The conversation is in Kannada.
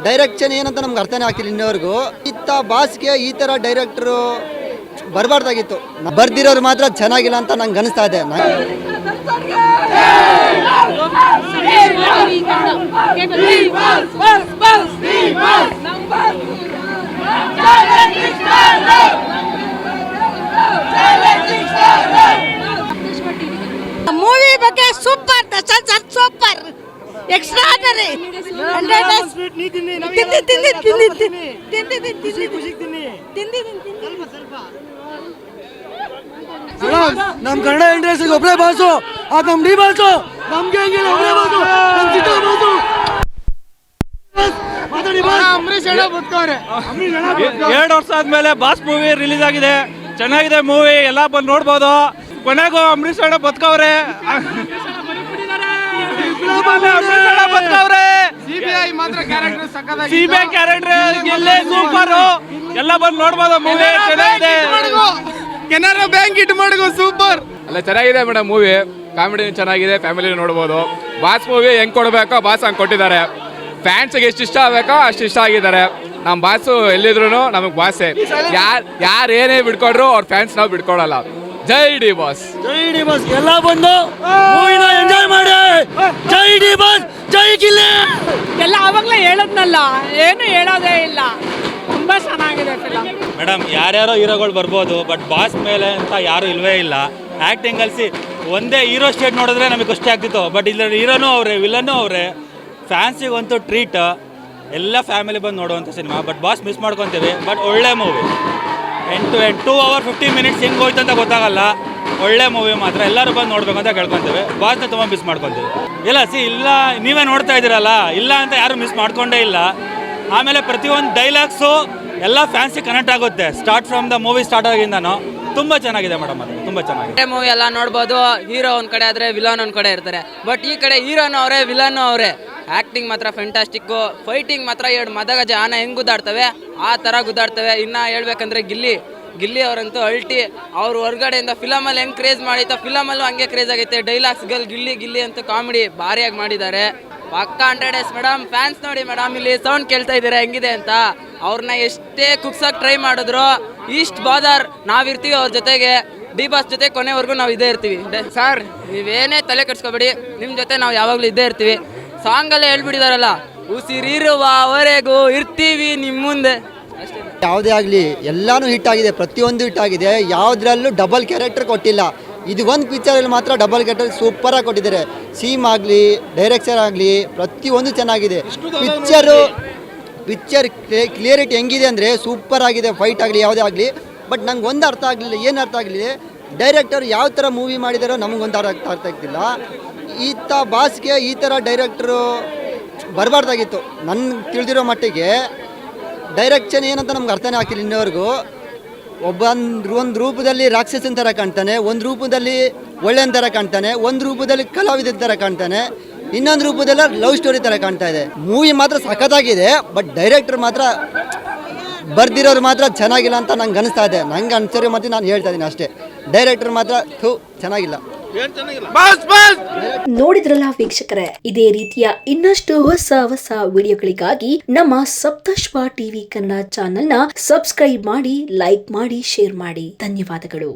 ಡೈರೆಕ್ಷನ್ ಏನಂತ ನಮ್ಗೆ ಅರ್ಥನೇ ಆಗ್ತಿಲ್ಲ ಇನ್ನವರೆಗೂ. ಇತ್ತ ಬಾಸ್ಗೆ ಈ ಥರ ಡೈರೆಕ್ಟ್ರು ಬರಬಾರ್ದಾಗಿತ್ತು. ಬರ್ದಿರೋರು ಮಾತ್ರ ಚೆನ್ನಾಗಿಲ್ಲ ಅಂತ ನಂಗೆ ಅನಿಸ್ತಾ ಇದೆ. ಮೂವಿ ಬಗ್ಗೆ super, Darshan sir super, extraordinary. ನಮ್ ಕನ್ನಡ ಇಂಡಸ್ಟ್ರಿಗೆ ಒಬ್ಬರೇ ಬಾಸು, ಅದು ನಮ್ ಡಿ ಬಾಸು, ನಮ್ಗೆ ಹಂಗಿಲ್ಲ ಒಬ್ಬರೇ ಬಾಸು, ನಮ್ ಚಿತ್ರ ಬಾಸು. ಎರಡು ವರ್ಷ ಆದ್ಮೇಲೆ ಬಾಸ್ ಮೂವಿ ರಿಲೀಸ್ ಆಗಿದೆ, ಚೆನ್ನಾಗಿದೆ ಮೂವಿ, ಎಲ್ಲ ಬಂದು ನೋಡ್ಬೋದು. ಕೊನೆಗೂ ಅಂಬರೀಷ್ ಅಣ್ಣ ಬದುಕವ್ರೆ, ಸಿಬಿಐ ಕ್ಯಾರೆಕ್ಟರ್ ಗೆಲ್ಲೆ ಸೂಪರ್, ಎಲ್ಲ ಬಂದು ನೋಡ್ಬೋದು ಮೂವಿ, ಚೆನ್ನಾಗಿದೆ. ಕೆನರಾ ಬ್ಯಾಂಕ್ ಇಟ್ ಮಾಡಿಗೋ ಸೂಪರ್ ಅಲ್ಲ, ಚೆನ್ನಾಗಿದೆ ಮೇಡಮ್ ಮೂವಿ, ಕಾಮಿಡಿ ಚೆನ್ನಾಗಿದೆ, ಫ್ಯಾಮಿಲಿ ನೋಡ್ಬೋದು. ಬಾಸ್ ಮೂವಿ ಹೆಂಗ್ ಕೊಡ್ಬೇಕೋ ಬಾಸ್ ಹಂಗೆ ಕೊಟ್ಟಿದ್ದಾರೆ. ಫ್ಯಾನ್ಸ್ಗೆ ಎಷ್ಟು ಇಷ್ಟ ಆಗಬೇಕೋ ಅಷ್ಟು ಇಷ್ಟ ಆಗಿದ್ದಾರೆ. ನಮ್ಮ ಬಾಸು ಎಲ್ಲಿದ್ರು ನಮಗೆ ಬಾಸೆ, ಯಾರು ಏನೇ ಬಿಡ್ಕೊಡ್ರು ಅವ್ರ ಫ್ಯಾನ್ಸ್ ನಾವು ಬಿಡ್ಕೊಡಲ್ಲ. ಜೈ ಡಿ ಬಾಸ್, ಜೈ ಡಿ ಬಾಸ್. ಎಲ್ಲ ಬಂದು ಮೂವಿನ ಎಂಜಾಯ್ ಮಾಡಿ. ಜೈ ಡಿ ಬಾಸ್, ಜೈ ಗಿಲ್ಲಿ. ಎಲ್ಲ ಆವಾಗಲೇ ಹೇಳದ್ನಲ್ಲ, ಏನು ಹೇಳೋದೇ ಇಲ್ಲ, ತುಂಬಾ ಚೆನ್ನಾಗಿದೆ ಫಿಲಂ. ಮೇಡಮ್ ಯಾರ್ಯಾರೋ ಹೀರೋಗಳು ಬರ್ಬೋದು, ಬಟ್ ಬಾಸ್ ಮೇಲೆ ಅಂತ ಯಾರು ಇಲ್ವೇ ಇಲ್ಲ. ಆ್ಯಕ್ಟಿಂಗ್ ಅಲ್ಸಿ ಒಂದೇ ಹೀರೋ ಸ್ಟೇಟ್ ನೋಡಿದ್ರೆ ನಮಗೆ ಖುಷಿ ಆಗ್ತಿತ್ತು, ಬಟ್ ಇಲ್ಲಿ ಹೀರೋನೂ ಅವರೇ, ವಿಲನ್ನೂ ಅವರೇ. ಫ್ಯಾನ್ಸಿಗಂತೂ ಟ್ರೀಟ್, ಎಲ್ಲ ಫ್ಯಾಮಿಲಿ ಬಂದು ನೋಡುವಂಥ ಸಿನಿಮಾ. ಬಟ್ ಬಾಸ್ ಮಿಸ್ ಮಾಡ್ಕೊತೀವಿ, ಬಟ್ ಒಳ್ಳೆ ಮೂವಿ. 2 hours 50 minutes ಹೆಂಗೆ ಹೋಯ್ತು ಅಂತ ಗೊತ್ತಾಗಲ್ಲ. ಒಳ್ಳೆ ಮೂವಿ ಮಾತ್ರ, ಎಲ್ಲರೂ ಬಂದು ನೋಡ್ಬೇಕು ಅಂತ ಕೇಳ್ಕೊತೀವಿ. ಬಾಸ್ನ ತುಂಬ ಮಿಸ್ ಮಾಡ್ಕೊತೀವಿ. ಇಲ್ಲ ನೀವೇ ನೋಡ್ತಾ ಇದ್ದೀರಲ್ಲ, ಇಲ್ಲ ಅಂತ ಯಾರು ಮಿಸ್ ಮಾಡ್ಕೊಂಡೇ ಇಲ್ಲ. ಆಮೇಲೆ ಪ್ರತಿಯೊಂದು ಡೈಲಾಗ್ಸು ಎಲ್ಲ ಫ್ಯಾನ್ಸಿಗೆ ಕನೆಕ್ಟ್ ಆಗುತ್ತೆ, start from the movie start ಆಗಿಂದನೂ. ತುಂಬ ಚೆನ್ನಾಗಿದೆ ಮೇಡಮ್, ಅದು ತುಂಬ ಚೆನ್ನಾಗಿದೆ ಮೂವಿ. ಎಲ್ಲ ನೋಡ್ಬೋದು, ಹೀರೋ ಒಂದು ಕಡೆ ಆದರೆ ವಿಲನ್ ಒಂದು ಕಡೆ ಇರ್ತಾರೆ, ಬಟ್ ಈ ಕಡೆ ಹೀರೋನು ಅವರೇ, ವಿಲನ್ನು ಅವರೇ. ಆ್ಯಕ್ಟಿಂಗ್ ಮಾತ್ರ ಫ್ಯಾಂಟಾಸ್ಟಿಕ್ಕು, ಫೈಟಿಂಗ್ ಮಾತ್ರ ಎರಡು ಮದಗಜ ಆನ ಹೆಂಗೆ ಗುದ್ದಾಡ್ತವೆ ಆ ಥರ ಗುದ್ದಾಡ್ತವೆ. ಇನ್ನು ಹೇಳ್ಬೇಕಂದ್ರೆ ಗಿಲ್ಲಿ ಅವರಂತೂ ಅಲ್ಟಿ. ಅವ್ರು ಹೊರಗಡೆಯಿಂದ ಫಿಲಮಲ್ಲಿ ಹೆಂಗೆ ಕ್ರೇಜ್ ಮಾಡಿತ್ತು, ಫಿಲಮಲ್ಲೂ ಹಂಗೆ ಕ್ರೇಜ್ ಆಗೈತೆ. ಡೈಲಾಗ್ಸ್ಗಳು ಗಿಲ್ಲಿ ಅಂತೂ ಕಾಮಿಡಿ ಭಾರಿಯಾಗಿ ಮಾಡಿದ್ದಾರೆ. ಪಕ್ಕ 100 days ಮೇಡಮ್. ಫ್ಯಾನ್ಸ್ ನೋಡಿ ಮೇಡಮ್, ಇಲ್ಲಿ ಸೌಂಡ್ ಕೇಳ್ತಾ ಇದ್ದೀರಾ ಹೆಂಗಿದೆ ಅಂತ. ಅವ್ರನ್ನ ಎಷ್ಟೇ ಕುಗ್ಸೋಕೆ ಟ್ರೈ ಮಾಡಿದ್ರು, ಈಸ್ಟ್ ಬಾದರ್ ನಾವಿರ್ತೀವಿ ಅವ್ರ ಜೊತೆಗೆ. ಡಿ ಬಾಸ್ ಜೊತೆ ಕೊನೆವರೆಗೂ ನಾವು ಇದ್ದೇ ಇರ್ತೀವಿ. ಸರ್ ನೀವೇನೇ ತಲೆ ಕೆಡ್ಸ್ಕೊಬೇಡಿ, ನಿಮ್ಮ ಜೊತೆ ನಾವು ಯಾವಾಗಲೂ ಇದ್ದೇ ಇರ್ತೀವಿ. ಸಾಂಗಲ್ಲೇ ಹೇಳ್ಬಿಟ್ಟಿದಾರಲ್ಲ, ಉಸಿರಿರುವವರೆಗೂ ಇರ್ತೀವಿ ನಿಮ್ಮ ಮುಂದೆ. ಯಾವುದೇ ಆಗಲಿ ಎಲ್ಲಾನು ಹಿಟ್ ಆಗಿದೆ, ಪ್ರತಿಯೊಂದು ಹಿಟ್ ಆಗಿದೆ. ಯಾವುದ್ರಲ್ಲೂ ಡಬಲ್ ಕ್ಯಾರೆಕ್ಟರ್ ಕೊಟ್ಟಿಲ್ಲ. ಇದು ಒಂದು ಪಿಕ್ಚರಲ್ಲಿ ಮಾತ್ರ ಡಬಲ್ ಕ್ಯಾರೆಕ್ಟರ್ ಸೂಪರಾಗಿ ಕೊಟ್ಟಿದ್ದಾರೆ. ಸೀಮ್ ಆಗಲಿ, ಡೈರೆಕ್ಷನ್ ಆಗಲಿ, ಪ್ರತಿಯೊಂದು ಚೆನ್ನಾಗಿದೆ. ಪಿಕ್ಚರ್ ಕ್ಲಿಯರಿಟಿ ಹೆಂಗಿದೆ ಅಂದರೆ ಸೂಪರ್ ಆಗಿದೆ. ಫೈಟ್ ಆಗಲಿ ಯಾವುದೇ ಆಗಲಿ. ಬಟ್ ನಂಗೆ ಒಂದು ಅರ್ಥ ಆಗಲಿಲ್ಲ, ಏನು ಅರ್ಥ ಆಗಲಿಲ್ಲ, ಡೈರೆಕ್ಟರ್ ಯಾವ ಥರ ಮೂವಿ ಮಾಡಿದಾರೋ ನಮಗೊಂದು ಅರ್ಥ ಆಗ್ತಿಲ್ಲ. ಈತ ಬಾಸ್ಗೆ ಈ ಥರ ಡೈರೆಕ್ಟ್ರು ಬರಬಾರ್ದಾಗಿತ್ತು. ನನ್ನ ತಿಳಿದಿರೋ ಮಟ್ಟಿಗೆ ಡೈರೆಕ್ಷನ್ ಏನಂತ ನಮ್ಗೆ ಅರ್ಥನೇ ಆಗ್ತಿಲ್ಲ ಇನ್ನವರೆಗೂ. ಒಂದು ರೂಪದಲ್ಲಿ ರಾಕ್ಷಸನ ಥರ ಕಾಣ್ತಾನೆ, ಒಂದು ರೂಪದಲ್ಲಿ ಒಳ್ಳೆಯ ಥರ ಕಾಣ್ತಾನೆ, ಒಂದು ರೂಪದಲ್ಲಿ ಕಲಾವಿದನ ಥರ ಕಾಣ್ತಾನೆ, ಇನ್ನೊಂದು ರೂಪದಲ್ಲಿ ಲವ್ ಸ್ಟೋರಿ ಥರ ಕಾಣ್ತಾ ಇದೆ. ಮೂವಿ ಮಾತ್ರ ಸಖತ್ತಾಗಿದೆ, ಬಟ್ ಡೈರೆಕ್ಟ್ರ್ ಮಾತ್ರ ಬರ್ದಿರೋರು ಮಾತ್ರ ಚೆನ್ನಾಗಿಲ್ಲ ಅಂತ ನಂಗೆ ಅನಿಸ್ತಾ ಇದೆ. ನಂಗೆ ಅನ್ಸರಿ ಮತ್ತೆ ನಾನು ಹೇಳ್ತಾ ಇದ್ದೀನಿ ಅಷ್ಟೇ. ಡೈರೆಕ್ಟರ್ ಮಾತ್ರ ಚೆನ್ನಾಗಿಲ್ಲ. ನೋಡಿದ್ರಲ್ಲ ವೀಕ್ಷಕರೇ, ಇದೇ ರೀತಿಯ ಇನ್ನಷ್ಟು ಹೊಸ ವಿಡಿಯೋಗಳಿಗಾಗಿ ನಮ್ಮ ಸಪ್ತಶ್ವ ಟಿವಿ ಕನ್ನಡ ಚಾನೆಲ್ನ ಸಬ್ಸ್ಕ್ರೈಬ್ ಮಾಡಿ, ಲೈಕ್ ಮಾಡಿ, ಶೇರ್ ಮಾಡಿ. ಧನ್ಯವಾದಗಳು.